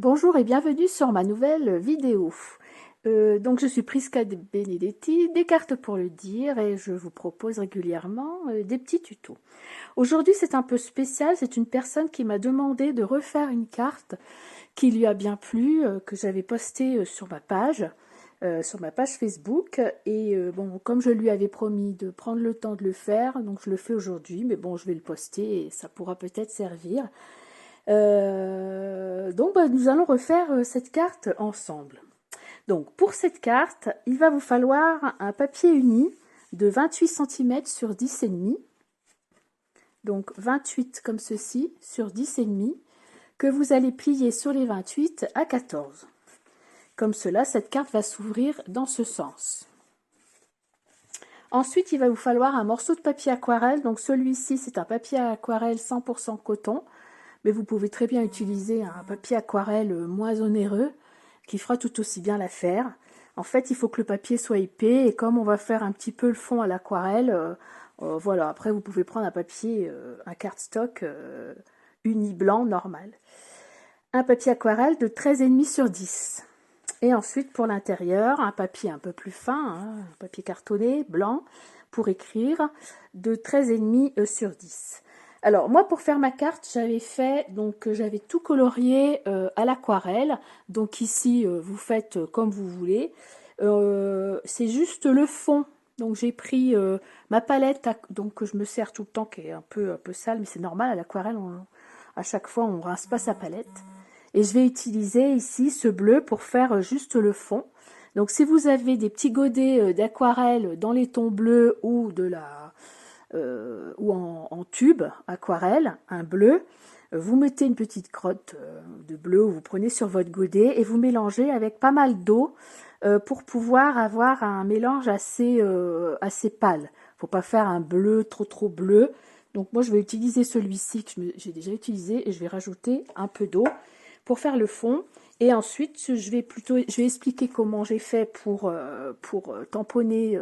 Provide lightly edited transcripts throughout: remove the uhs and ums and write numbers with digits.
Bonjour et bienvenue sur ma nouvelle vidéo. Donc je suis Prisca de Benedetti, des cartes pour le dire, et je vous propose régulièrement des petits tutos. Aujourd'hui c'est un peu spécial, c'est une personne qui m'a demandé de refaire une carte qui lui a bien plu, que j'avais postée sur ma page Facebook. Et bon, comme je lui avais promis de prendre le temps de le faire, donc je le fais aujourd'hui, mais bon, je vais le poster et ça pourra peut-être servir. Donc nous allons refaire cette carte ensemble. Donc pour cette carte, il va vous falloir un papier uni de 28 cm sur 10,5. Donc 28 comme ceci sur 10,5 que vous allez plier sur les 28 à 14. Comme cela, cette carte va s'ouvrir dans ce sens. Ensuite, il va vous falloir un morceau de papier aquarelle. Donc celui-ci, c'est un papier aquarelle 100% coton. Mais vous pouvez très bien utiliser un papier aquarelle moins onéreux qui fera tout aussi bien l'affaire. En fait, il faut que le papier soit épais et comme on va faire un petit peu le fond à l'aquarelle, voilà, après vous pouvez prendre un papier, un cardstock uni blanc normal. Un papier aquarelle de 13,5 sur 10. Et ensuite pour l'intérieur, un papier un peu plus fin, hein, un papier cartonné blanc pour écrire de 13,5 sur 10. Alors moi pour faire ma carte j'avais tout colorié à l'aquarelle. Donc ici vous faites comme vous voulez. C'est juste le fond. Donc j'ai pris ma palette donc que je me sers tout le temps, qui est un peu sale, mais c'est normal à l'aquarelle. À chaque fois on rince pas sa palette. Et je vais utiliser ici ce bleu pour faire juste le fond. Donc si vous avez des petits godets d'aquarelle dans les tons bleus ou en tube aquarelle, un bleu, vous mettez une petite crotte de bleu, vous prenez sur votre godet et vous mélangez avec pas mal d'eau pour pouvoir avoir un mélange assez pâle. Faut pas faire un bleu trop bleu. Donc moi je vais utiliser celui-ci que j'ai déjà utilisé et je vais rajouter un peu d'eau pour faire le fond. Et ensuite je vais expliquer comment j'ai fait pour tamponner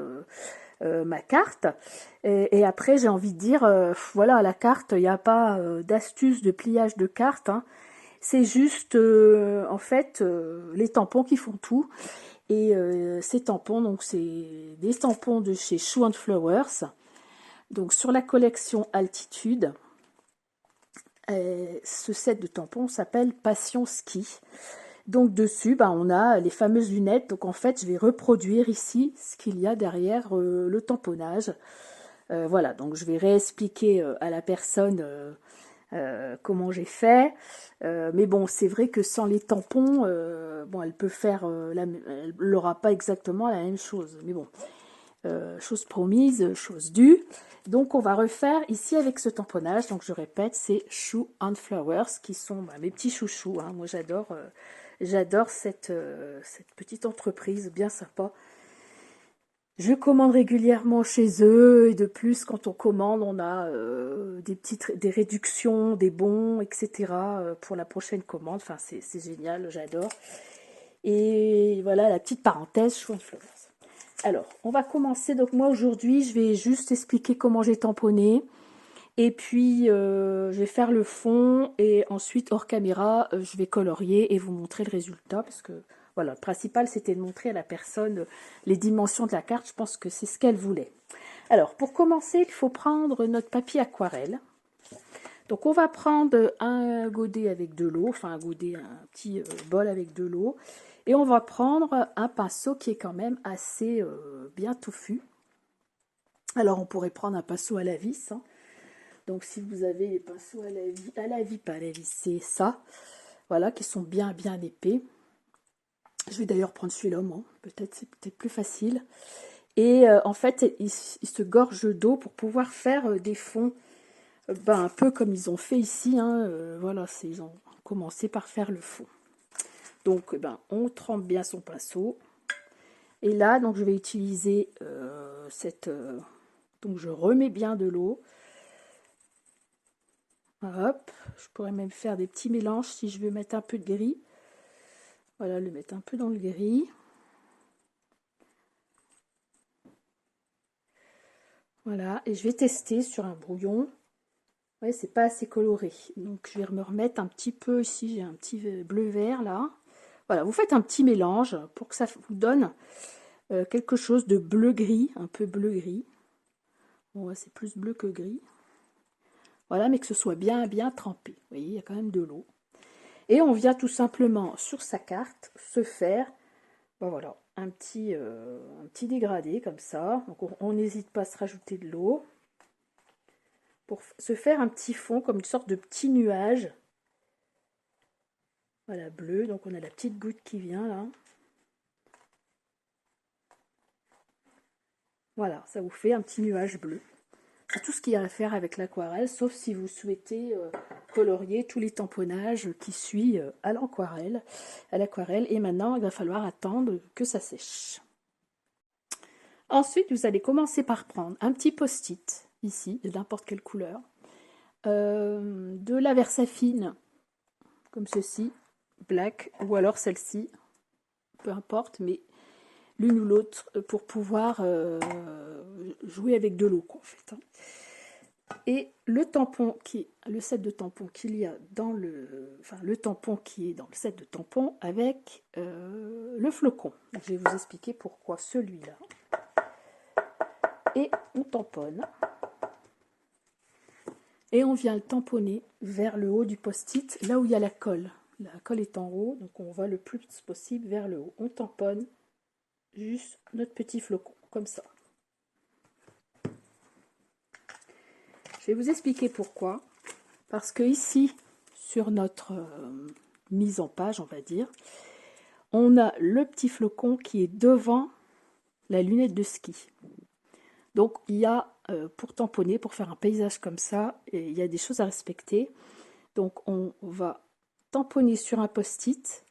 ma carte. Et après, j'ai envie de dire, voilà, la carte, il n'y a pas d'astuce de pliage de carte. Hein. C'est juste, en fait, les tampons qui font tout. Et ces tampons, donc c'est des tampons de chez Shoe and Flowers. Donc sur la collection Altitude, ce set de tampons s'appelle Passion Ski. Donc dessus, on a les fameuses lunettes. Donc en fait, je vais reproduire ici ce qu'il y a derrière le tamponnage. Voilà, donc je vais réexpliquer à la personne comment j'ai fait. Mais bon, c'est vrai que sans les tampons, bon, elle peut faire, elle n'aura pas exactement la même chose. Mais bon, chose promise, chose due. Donc on va refaire ici avec ce tamponnage. Donc je répète, c'est Shoe and Flowers qui sont mes petits chouchous. Hein. Moi j'adore cette petite entreprise bien sympa. Je commande régulièrement chez eux et de plus quand on commande on a des réductions, des bons, etc. Pour la prochaine commande. Enfin c'est génial, j'adore. Et voilà la petite parenthèse Shoe and Flowers. Alors on va commencer. Donc moi aujourd'hui je vais juste expliquer comment j'ai tamponné. Et puis je vais faire le fond et ensuite hors caméra je vais colorier et vous montrer le résultat parce que voilà, le principal c'était de montrer à la personne les dimensions de la carte. Je pense que c'est ce qu'elle voulait. Alors pour commencer, il faut prendre notre papier aquarelle. Donc on va prendre un godet avec de l'eau, enfin un godet, un petit bol avec de l'eau. Et on va prendre un pinceau qui est quand même assez bien touffu. Alors on pourrait prendre un pinceau à la vis. Hein. Donc si vous avez les pinceaux pas à la vis, c'est ça. Voilà, qui sont bien épais. Je vais d'ailleurs prendre celui-là, moi. Peut-être c'est peut-être plus facile. Et en fait, il se gorge d'eau pour pouvoir faire des fonds, un peu comme ils ont fait ici. Hein, voilà, ils ont commencé par faire le fond. Donc, on trempe bien son pinceau. Et là, donc, je vais utiliser donc, je remets bien de l'eau. Hop, je pourrais même faire des petits mélanges si je veux mettre un peu de gris. Voilà, le mettre un peu dans le gris. Voilà, et je vais tester sur un brouillon. Ouais, c'est pas assez coloré. Donc je vais me remettre un petit peu ici, j'ai un petit bleu-vert là. Voilà, vous faites un petit mélange pour que ça vous donne quelque chose de bleu-gris, un peu bleu-gris. Bon, ouais, c'est plus bleu que gris. Voilà, mais que ce soit bien, bien trempé. Vous voyez, il y a quand même de l'eau. Et on vient tout simplement sur sa carte se faire, ben voilà, un petit dégradé comme ça. Donc on n'hésite pas à se rajouter de l'eau pour se faire un petit fond comme une sorte de petit nuage. Voilà, bleu. Donc on a la petite goutte qui vient là. Voilà, ça vous fait un petit nuage bleu. C'est tout ce qu'il y a à faire avec l'aquarelle, sauf si vous souhaitez colorier tous les tamponnages qui suivent à l'aquarelle. Et maintenant, il va falloir attendre que ça sèche. Ensuite, vous allez commencer par prendre un petit post-it, ici, de n'importe quelle couleur, de la Versafine, comme ceci, black, ou alors celle-ci, peu importe, mais l'une ou l'autre, pour pouvoir jouer avec de l'eau, en fait. Et le tampon le set de tampons qu'il y a dans le tampon qui est dans le set de tampons avec le flocon. Donc, je vais vous expliquer pourquoi celui-là. Et on tamponne. Et on vient le tamponner vers le haut du post-it, là où il y a la colle. La colle est en haut, donc on va le plus possible vers le haut. On tamponne juste notre petit flocon, comme ça. Je vais vous expliquer pourquoi. Parce que ici, sur notre mise en page, on va dire, on a le petit flocon qui est devant la lunette de ski. Donc il y a, pour tamponner, pour faire un paysage comme ça, il y a des choses à respecter. Donc on va tamponner sur un post-it.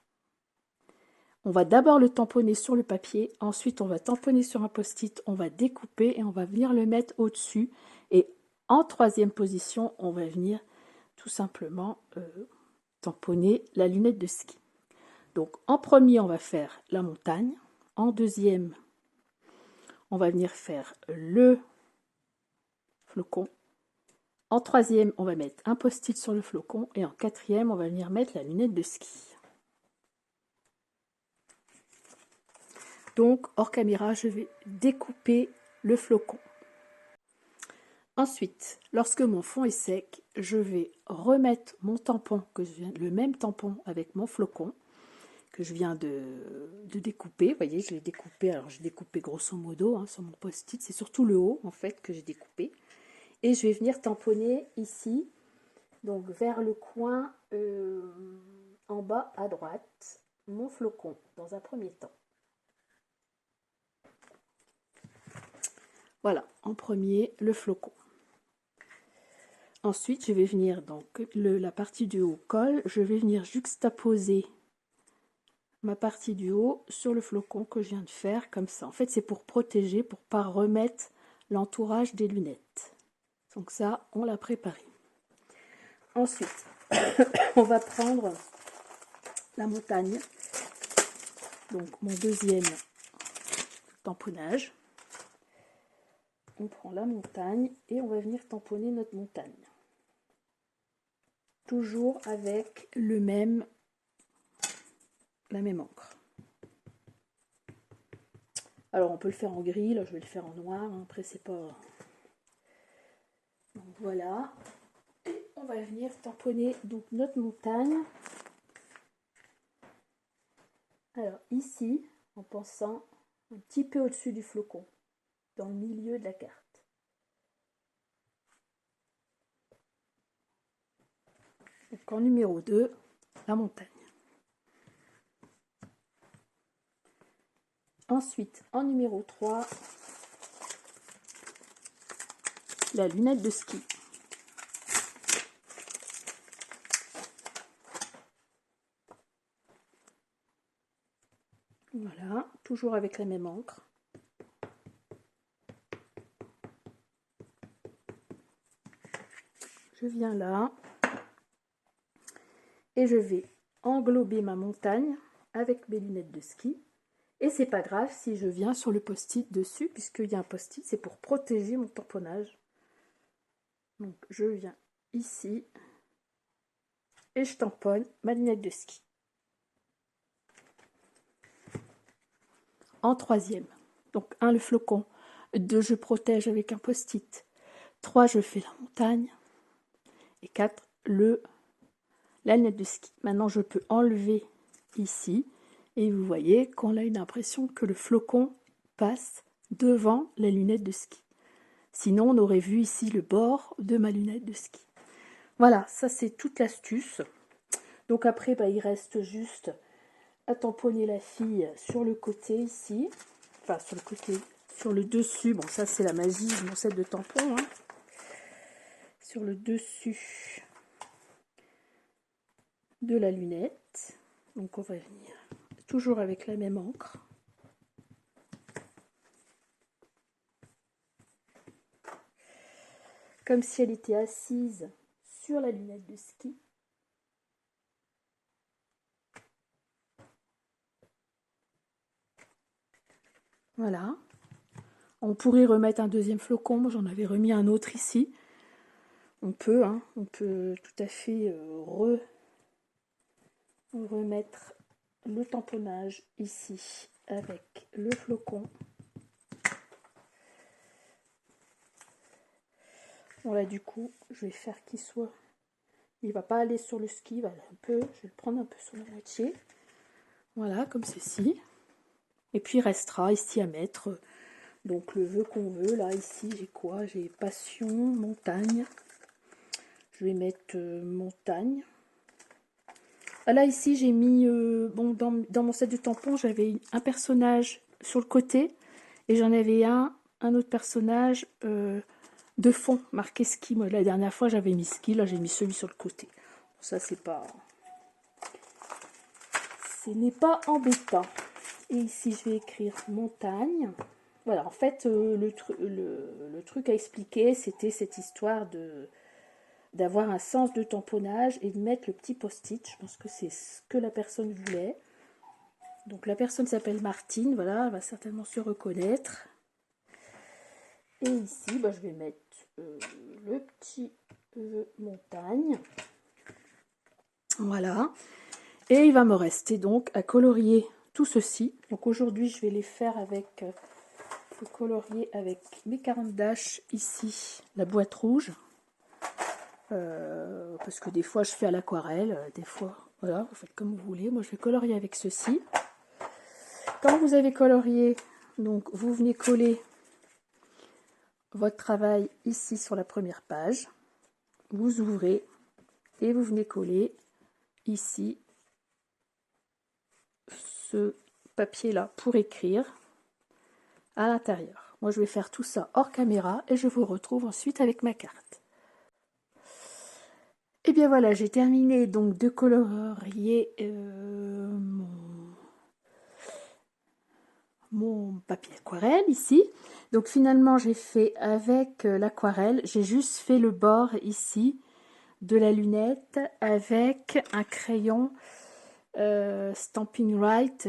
On va d'abord le tamponner sur le papier, ensuite on va tamponner sur un post-it, on va découper et on va venir le mettre au-dessus. Et en troisième position, on va venir tout simplement tamponner la lunette de ski. Donc en premier, on va faire la montagne. En deuxième, on va venir faire le flocon. En troisième, on va mettre un post-it sur le flocon. Et en quatrième, on va venir mettre la lunette de ski. Donc, hors caméra, je vais découper le flocon. Ensuite, lorsque mon fond est sec, je vais remettre mon tampon, le même tampon avec mon flocon, que je viens de découper. Vous voyez, je l'ai découpé, alors j'ai découpé grosso modo sur mon post-it, c'est surtout le haut en fait que j'ai découpé. Et je vais venir tamponner ici, donc vers le coin en bas à droite, mon flocon dans un premier temps. Voilà, en premier, le flocon. Ensuite, je vais venir, donc la partie du haut colle, je vais venir juxtaposer ma partie du haut sur le flocon que je viens de faire, comme ça. En fait, c'est pour protéger, pour ne pas remettre l'entourage des lunettes. Donc ça, on l'a préparé. Ensuite, on va prendre la montagne, donc mon deuxième tamponnage. On prend la montagne et on va venir tamponner notre montagne. Toujours avec la même encre. Alors on peut le faire en gris, là je vais le faire en noir, après c'est pas... Donc voilà. Et on va venir tamponner donc notre montagne. Alors ici, en pensant un petit peu au-dessus du flocon, dans le milieu de la carte. Donc en numéro 2, la montagne. Ensuite, en numéro 3, la lunette de ski. Voilà, toujours avec la même encre. Je viens là et je vais englober ma montagne avec mes lunettes de ski. Et c'est pas grave si je viens sur le post-it dessus, puisqu'il y a un post-it, c'est pour protéger mon tamponnage. Donc je viens ici et je tamponne ma lunette de ski. En troisième, donc 1 le flocon, 2 je protège avec un post-it, 3 je fais la montagne et 4 la lunette de ski. Maintenant je peux enlever ici et vous voyez qu'on a une impression que le flocon passe devant la lunette de ski. Sinon on aurait vu ici le bord de ma lunette de ski. Voilà, ça c'est toute l'astuce. Donc après il reste juste à tamponner la fille sur le côté ici, enfin sur le côté, sur le dessus, bon ça c'est la magie de mon set de tampons, hein. Sur le dessus de la lunette, donc on va venir toujours avec la même encre. Comme si elle était assise sur la lunette de ski. Voilà. On pourrait remettre un deuxième flocon, moi j'en avais remis un autre ici. On peut tout à fait remettre le tamponnage ici avec le flocon. Bon là du coup, je vais faire qu'il soit... Il va pas aller sur le ski, il va aller un peu, je vais le prendre un peu sur la moitié. Voilà, comme ceci. Et puis il restera ici à mettre donc le vœu qu'on veut. Là ici j'ai quoi? J'ai passion, montagne. Je vais mettre montagne. Ah, là ici j'ai mis bon dans mon set de tampons j'avais un personnage sur le côté et j'en avais un autre personnage de fond marqué ski. Moi la dernière fois j'avais mis ski, là j'ai mis celui sur le côté. Bon, ça ce n'est pas embêtant. Et ici je vais écrire montagne. Voilà, en fait le truc à expliquer c'était cette histoire d'avoir un sens de tamponnage et de mettre le petit post-it. Je pense que c'est ce que la personne voulait. Donc la personne s'appelle Martine, voilà, elle va certainement se reconnaître. Et ici, je vais mettre le petit montagne. Voilà. Et il va me rester donc à colorier tout ceci. Donc aujourd'hui, je vais les faire avec le colorier avec mes 40 dash ici, la boîte rouge. Parce que des fois je fais à l'aquarelle, des fois, voilà, vous faites comme vous voulez. Moi je vais colorier avec ceci. Quand vous avez colorié, donc vous venez coller votre travail ici sur la première page. Vous ouvrez et vous venez coller ici ce papier là pour écrire à l'intérieur. Moi je vais faire tout ça hors caméra et je vous retrouve ensuite avec ma carte. Et bien voilà, j'ai terminé donc de colorier mon papier aquarelle ici. Donc finalement j'ai fait avec l'aquarelle, j'ai juste fait le bord ici de la lunette avec un crayon Stampin' Right.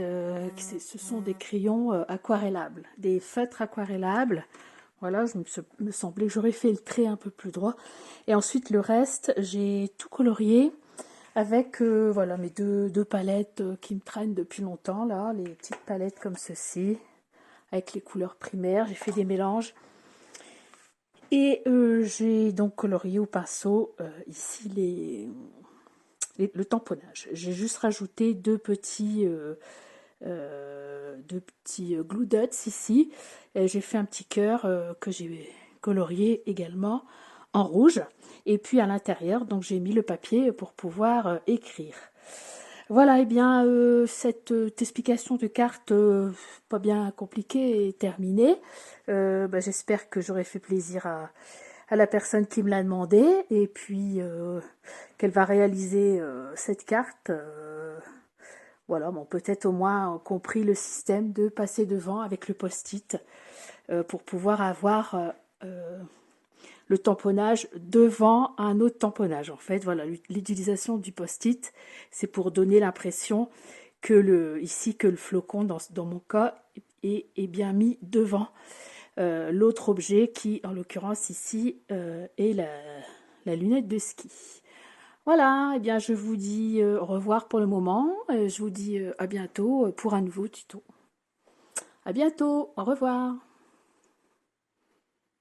Ce sont des crayons aquarellables, des feutres aquarellables. Voilà, me semblait que j'aurais fait le trait un peu plus droit. Et ensuite le reste, j'ai tout colorié avec voilà mes deux palettes qui me traînent depuis longtemps là, les petites palettes comme ceci, avec les couleurs primaires. J'ai fait des mélanges. Et j'ai donc colorié au pinceau ici le tamponnage. J'ai juste rajouté deux petits glue dots ici. J'ai fait un petit cœur que j'ai colorié également en rouge. Et puis à l'intérieur, donc j'ai mis le papier pour pouvoir écrire. Voilà, et bien cette explication de carte pas bien compliquée est terminée. J'espère que j'aurai fait plaisir à la personne qui me l'a demandé et puis qu'elle va réaliser cette carte. Voilà, bon, peut-être au moins compris le système de passer devant avec le post-it pour pouvoir avoir le tamponnage devant un autre tamponnage. En fait, voilà, l'utilisation du post-it, c'est pour donner l'impression que le flocon, dans mon cas, est bien mis devant l'autre objet qui, en l'occurrence ici, est la lunette de ski. Voilà, eh bien je vous dis au revoir pour le moment. Je vous dis à bientôt pour un nouveau tuto. À bientôt, au revoir.